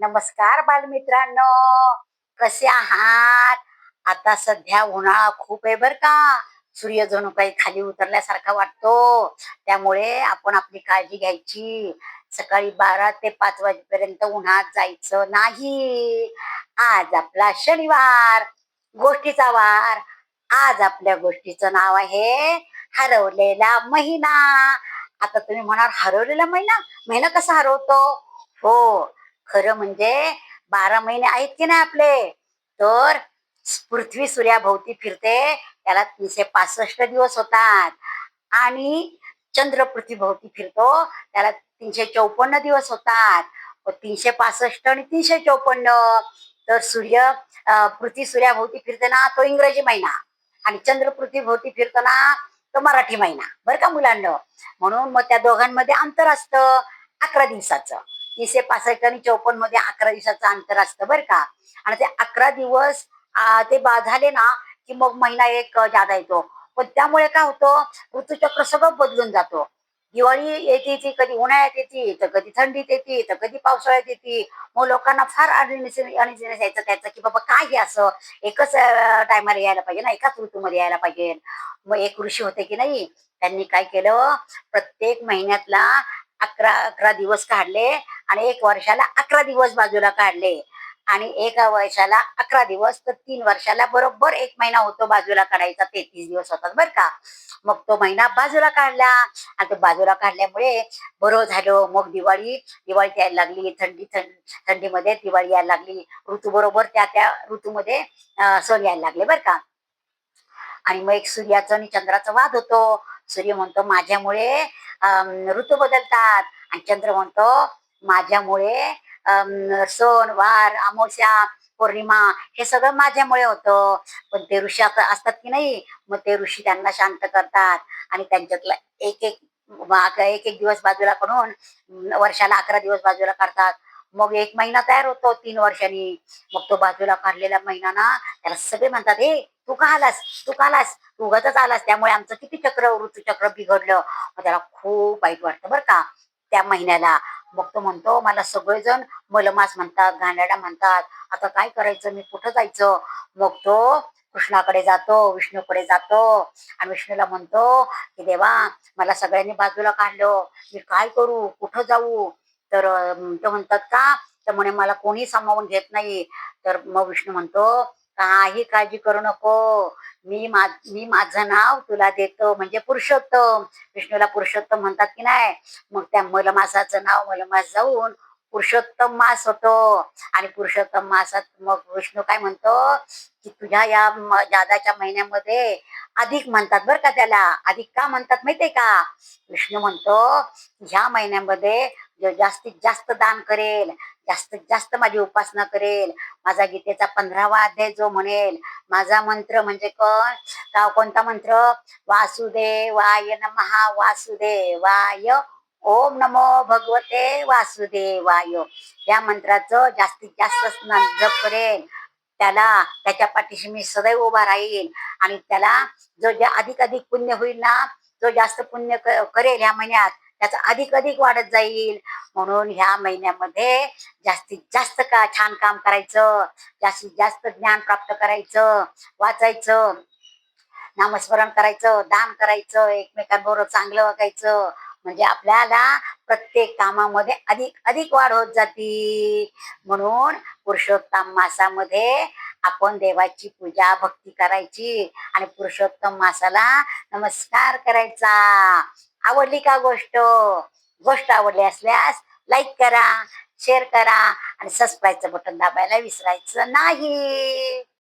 नमस्कार बालमित्रांनो, कसे आहात? आता सध्या उन्हाळा खूप आहे बर का. सूर्य जणू काही खाली उतरल्यासारखा वाटतो. त्यामुळे आपण आपली काळजी घ्यायची. सकाळी 12 ते 5 वाजेपर्यंत उन्हात जायचं नाही. आज आपला शनिवार, गोष्टीचा वार. आज आपल्या गोष्टीचं नाव आहे हरवलेला महिना. आता तुम्ही म्हणाल हरवलेला महिना? महिना कसा हरवतो? हो, खरं म्हणजे 12 महिने आहेत की नाही आपले, तर पृथ्वी सूर्याभोवती फिरते, त्याला 365 दिवस होतात. आणि चंद्र पृथ्वीभोवती फिरतो, त्याला 354 दिवस होतात. 365 आणि 354. तर पृथ्वी सूर्याभोवती फिरते ना, तो इंग्रजी महिना. आणि चंद्र पृथ्वीभोवती फिरतो ना, तो मराठी महिना. बरं का मुलांना? म्हणून मग त्या दोघांमध्ये अंतर असतं 11 दिवसाचं. 365 आणि 54 मध्ये 11 दिवसाचं अंतर असतं बरं का. आणि ते 11 दिवस झाले ना, की मग महिना एक जादा येतो. पण त्यामुळे काय होतं, ऋतुचक्र सगळं बदलून जातो. दिवाळी येते ती कधी उन्हाळ्यात येते, तर कधी थंडीत येते, तर कधी पावसाळ्यात येते. मग लोकांना फार अनइझीनेस यायचं त्याचं, की बाबा काय हे असं एकच टायमाला यायला पाहिजे ना, एकाच ऋतूमध्ये यायला पाहिजे. मग एक ऋषी होते की नाही, त्यांनी काय केलं, प्रत्येक महिन्यातला 11 11 दिवस काढले आणि एक वर्षाला 11 दिवस बाजूला काढले. आणि एका वर्षाला 11 दिवस, तर 3 वर्षाला बरोबर एक महिना होतो बाजूला काढायचा, 33 दिवस होतात बरं का. मग तो महिना बाजूला काढला आणि तो बाजूला काढल्यामुळे बरं झालं. मग दिवाळी यायला लागली, थंडीमध्ये दिवाळी यायला लागली. ऋतू बरोबर त्या त्या ऋतूमध्ये सण यायला लागले बरं का. आणि मग एक सूर्याचा आणि चंद्राचा वाद होतो. सूर्य म्हणतो माझ्यामुळे ऋतू बदलतात, आणि चंद्र म्हणतो माझ्यामुळे सण वार अमावस्या पौर्णिमा हे सगळं माझ्यामुळे होतं. पण ते ऋषी आता असतात की नाही, मग ते ऋषी त्यांना शांत करतात. आणि त्यांच्यातला एक एक एक एक दिवस बाजूला काढून वर्षाला 11 दिवस बाजूला काढतात. मग एक महिना तयार होतो 3 वर्षांनी. मग तो बाजूला काढलेला महिना ना, त्याला सगळे म्हणतात, हे तू का आलास, तू का आलास, तू उगाचच आलास, त्यामुळे आमचं किती ऋतुचक्र बिघडलं. मग त्याला खूप वाईट वाटतं बरं का त्या महिन्याला. मग तो म्हणतो मला सगळेजण मलमास म्हणतात, घाणेरडा म्हणतात, आता काय करायचं, मी कुठं जायचं. मग तो कृष्णाकडे जातो, विष्णूकडे जातो. आणि विष्णूला म्हणतो की देवा, मला सगळ्यांनी बाजूला काढलं, मी काय करू, कुठं जाऊ. तर ते म्हणतात का, तर म्हणे मला कोणी सामावून घेत नाही. तर मग विष्णू म्हणतो काही काळजी करू नको, मी माझं नाव तुला देतो, म्हणजे पुरुषोत्तम. विष्णूला पुरुषोत्तम म्हणतात की नाही. मग त्या मलमासाचं नाव मलमास जाऊन पुरुषोत्तम मास होतो. आणि पुरुषोत्तम मासात मग विष्णू काय म्हणतो, की तुझ्या या जादाच्या महिन्यामध्ये अधिक म्हणतात बरं का त्याला. अधिक का म्हणतात माहितीये का? विष्णू म्हणतो ह्या महिन्यामध्ये जो जास्तीत जास्त दान करेल, जास्तीत जास्त माझी उपासना करेल, माझा गीतेचा 15वा अध्याय जो म्हणेल, माझा मंत्र म्हणजे कोणता मंत्र, वासुदेवाय नमः, वासुदेवाय, ओम नमो भगवते वासुदेवाय, या मंत्राचं जास्तीत जास्त जप करेल, त्याला त्याच्या पाठीशी मी सदैव उभा राहील. आणि त्याला जो जे अधिक अधिक पुण्य होईल ना, जो जास्त पुण्य करेल ह्या महिन्यात, त्याचं अधिक अधिक वाढत जाईल. म्हणून ह्या महिन्यामध्ये जास्तीत जास्त छान काम करायचं, जास्तीत जास्त ज्ञान प्राप्त करायचं, वाचायचं, नामस्मरण करायचं, दान करायचं, एकमेकांबरोबर चांगलं वागायचं. म्हणजे आपल्याला प्रत्येक कामामध्ये अधिक अधिक वाढ होत जाती. म्हणून पुरुषोत्तम मासामध्ये आपण देवाची पूजा भक्ती करायची आणि पुरुषोत्तम मासाला नमस्कार करायचा. आवडली का गोष्ट? गोष्ट आवडली असल्यास लाईक करा, शेअर करा आणि सबस्क्राईबचं बटन दाबायला विसरायचं नाही.